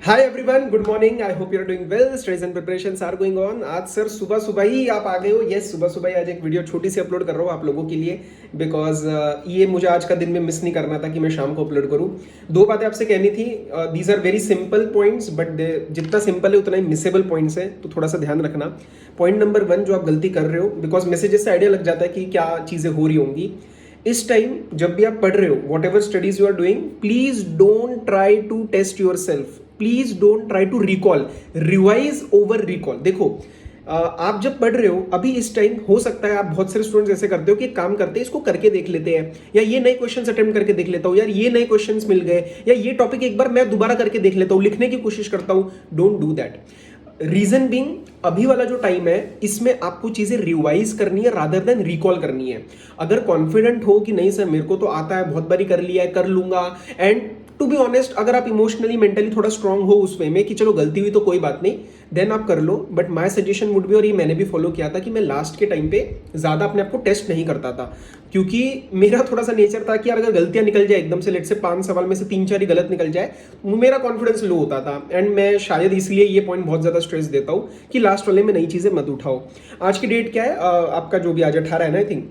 Hi everyone, good morning. I hope you are doing well. Studies and preparations are going on. आज sir सुबह सुबह ही आप आ गए हो। यस, सुबह सुबह ही आज एक वीडियो छोटी सी अपलोड कर रहा हूँ आप लोगों के लिए, बिकॉज ये मुझे आज का दिन में मिस नहीं करना था कि मैं शाम को अपलोड करूँ। दो बातें आपसे कहनी थी। These are very simple points, but जितना सिंपल है उतना ही मिसेबल पॉइंट्स है, तो थोड़ा सा ध्यान रखना। पॉइंट नंबर 1, जो आप गलती कर रहे हो, बिकॉज मैसेजेस से आइडिया लग जाता है कि क्या चीज़ें हो रही होंगी। इस टाइम जब भी आप पढ़ रहे हो, whatever studies you are doing, please don't try to test yourself. Please don't try to recall, revise over recall. देखो, आप जब पढ़ रहे हो अभी इस टाइम, हो सकता है आप बहुत सारे स्टूडेंट्स ऐसे करते हो कि एक काम करते हैं, इसको करके देख लेते हैं, या ये नए क्वेश्चंस अटेम्प्ट करके देख लेता हूं, यार ये नए क्वेश्चंस मिल गए, या ये टॉपिक एक बार मैं दोबारा करके देख लेता हूं, लिखने की कोशिश करता हूं। Don't do that. Reason being, अभी वाला जो टाइम है इसमें आपको चीजें रिवाइज करनी है रादर देन रिकॉल करनी है। अगर कॉन्फिडेंट हो कि नहीं सर मेरे को तो आता है, बहुत बारी कर लिया है, कर लूंगा, एंड टू बी ऑनेस्ट अगर आप इमोशनली मेंटली थोड़ा स्ट्रांग हो उस वे में कि चलो गलती हुई तो कोई बात नहीं, देन आप कर लो। But my suggestion would be, और ये मैंने भी फॉलो किया था, कि मैं लास्ट के टाइम पे ज्यादा अपने आप को टेस्ट नहीं करता था, क्योंकि मेरा थोड़ा सा नेचर था कि यार अगर गलतियां निकल जाए एकदम से, लेट से 5 सवाल में से 3-4 ही गलत निकल जाए, मेरा कॉन्फिडेंस लो होता था। एंड मैं शायद इसलिए ये पॉइंट बहुत ज्यादा स्ट्रेस देता हूँ कि लास्ट वाले में नई चीजें मत उठाओ। आज की डेट क्या है आपका, जो भी आज 18 है ना, आई थिंक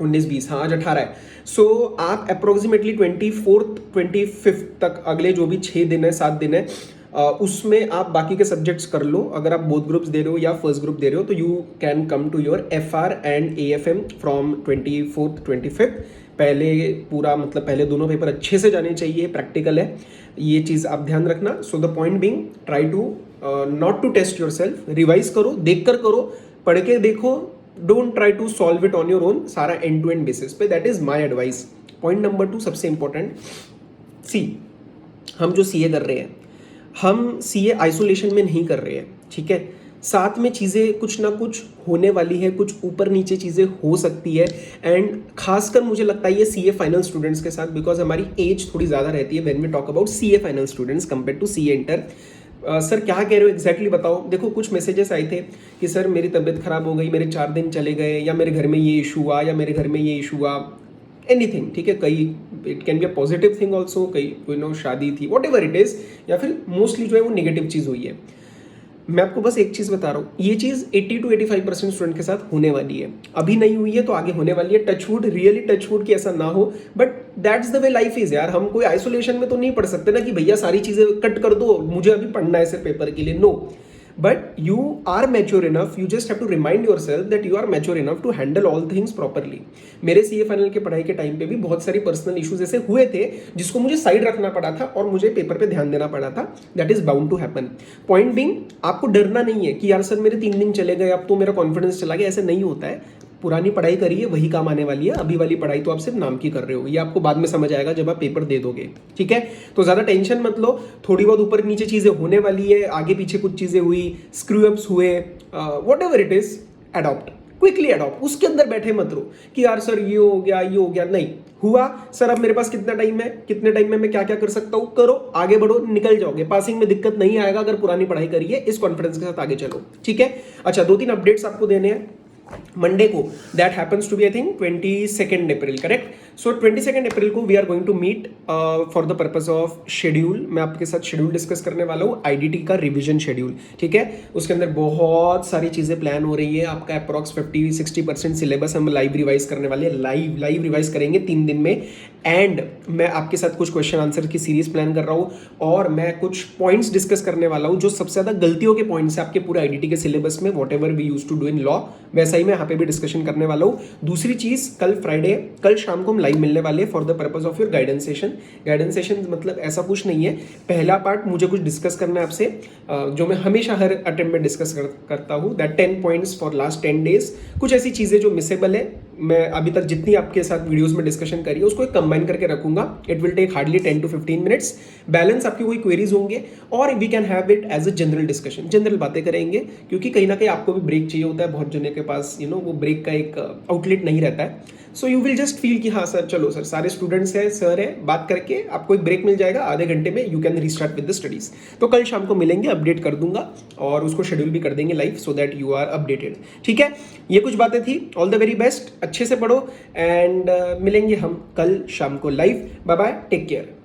19-20, हाँ आज 18 है। सो आप अप्रोक्सीमेटली 24th 25th तक, अगले जो भी 6 दिन है 7 दिन है, उसमें आप बाकी के सब्जेक्ट्स कर लो। अगर आप बोथ ग्रुप्स दे रहे हो या फर्स्ट ग्रुप दे रहे हो, तो you can come to your FR and AFM from 24th 25th। पहले पूरा मतलब पहले दोनों पेपर अच्छे से जाने चाहिए, प्रैक्टिकल है, ये चीज़ आप ध्यान रखना। So the point being, try to not to test yourself, revise करो, देख कर करो, पढ़ के देखो। Don't try to solve it on your own, सारा एंड टू एंड बेसिस पे। That is my advice. Point number 2 सबसे इंपॉर्टेंट, सी, हम जो CA कर रहे हैं, हम CA आइसोलेशन में नहीं कर रहे हैं, ठीक है। साथ में चीज़ें कुछ ना कुछ होने वाली है, कुछ ऊपर नीचे चीज़ें हो सकती है। एंड खासकर मुझे लगता है ये CA फाइनल स्टूडेंट्स के साथ, बिकॉज हमारी एज थोड़ी ज़्यादा रहती है when we talk about CA final students compare to CA inter. Sir क्या कह रहे हो एग्जैक्टली बताओ। देखो, कुछ मैसेजेस आए थे कि सर मेरी तबीयत खराब हो गई, मेरे 4 दिन चले गए, या मेरे घर में ये इशू हुआ, या मेरे घर में ये इशू हुआ, एनीथिंग, ठीक है। कई, it can be a positive thing also, कई शादी थी, वॉट एवर इट इज, या फिर मोस्टली जो है वो निगेटिव चीज़ हुई है। मैं आपको बस एक चीज़ बता रहा हूँ, ये चीज़ 80 to 85% स्टूडेंट के साथ होने वाली है। अभी नहीं हुई है तो आगे होने वाली है। टचवुड, रियली टचवुड कि ऐसा ना हो, but that's the way life is यार। हम कोई आइसोलेशन में तो नहीं पढ़ सकते ना कि भैया सारी चीज़ें कट कर दो, मुझे अभी पढ़ना है सिर्फ पेपर के लिए। No, but you are mature enough, you just have to remind yourself that you are mature enough to handle all things properly. मेरे CA फाइनल के पढ़ाई के टाइम पे भी बहुत सारी पर्सनल इश्यूज ऐसे हुए थे जिसको मुझे साइड रखना पड़ा था और मुझे पेपर पे ध्यान देना पड़ा था। That is bound to happen. Point being, आपको डरना नहीं है कि यार सर मेरे 3 दिन चले गए, अब तो मेरा कॉन्फिडेंस चला गया। ऐसे नहीं होता है। पुरानी पढ़ाई करिए, वही काम आने वाली है। अभी वाली पढ़ाई तो आप सिर्फ नाम की कर रहे हो, ये आपको बाद में समझ आएगा जब आप पेपर दे दोगे, ठीक है। तो ज्यादा टेंशन मत लो, थोड़ी बहुत ऊपर नीचे चीजें होने वाली है, आगे पीछे कुछ चीजें हुई, स्क्रू अप्स हुए, what ever it is, adopt, quickly adopt. उसके अंदर बैठे मत रहो कि यार सर ये हो गया, ये हो गया। नहीं हुआ सर, अब मेरे पास कितना टाइम है, कितने टाइम में मैं क्या क्या कर सकता हूं, करो, आगे बढ़ो, निकल जाओगे। पासिंग में दिक्कत नहीं आएगा अगर पुरानी पढ़ाई करिए। इस कॉन्फिडेंस के साथ आगे चलो, ठीक है। अच्छा, 2-3 अपडेट्स आपको देने हैं मंडे को। That happens to be I think 22 April, correct. So 22 April को we are going to meet for the purpose of schedule. मैं आपके साथ शेड्यूल डिस्कस करने वाला हूँ, IDT का रिवीजन शेड्यूल, ठीक है। उसके अंदर बहुत सारी चीजें प्लान हो रही है। आपका अप्रॉक्स 50-60% सिलेबस हम लाइव रिवाइज करने वाले हैं। लाइव रिवाइज करेंगे 3 दिन में। एंड मैं आपके साथ कुछ क्वेश्चन आंसर की सीरीज प्लान कर रहा हूँ, और मैं कुछ पॉइंट्स डिस्कस करने वाला हूँ जो सबसे ज्यादा गलतियों के पॉइंट्स है आपके पूरे IDT के सिलेबस में। Whatever we use to do in law, वैसा ही मैं यहाँ पे भी डिस्कशन करने वाला हूँ। दूसरी चीज, कल फ्राइडे, कल शाम को हम लाइव मिलने वाले हैं for the purpose of your guidance session. Guidance session मतलब ऐसा कुछ नहीं है, पहला पार्ट मुझे कुछ डिस्कस करना है आपसे, जो मैं हमेशा हर अटेम्प्ट में डिस्कस करता हूँ। That 10 points for last 10 days. कुछ ऐसी चीजें जो मिसेबल है, मैं अभी तक जितनी आपके साथ वीडियोस में डिस्कशन करी है उसको एक कंबाइन करके रखूंगा। It will take hardly 10 to 15 minutes. Balance आपकी कोई क्वेरीज होंगे, और we can have it as a general discussion, general बातें करेंगे, क्योंकि कहीं ना कहीं आपको भी ब्रेक चाहिए होता है। बहुत जने के पास वो ब्रेक का एक आउटलेट नहीं रहता है। So you will just feel कि हाँ सर, चलो सर, सारे स्टूडेंट्स हैं, सर है, बात करके आपको एक ब्रेक मिल जाएगा, आधे घंटे में you can restart with the studies. तो कल शाम को मिलेंगे, अपडेट कर दूंगा, और उसको शेड्यूल भी कर देंगे live, so that you are updated, ठीक है। ये कुछ बातें थी। ऑल द वेरी बेस्ट, अच्छे से पढ़ो, एंड मिलेंगे हम कल शाम को live. Bye bye, take care.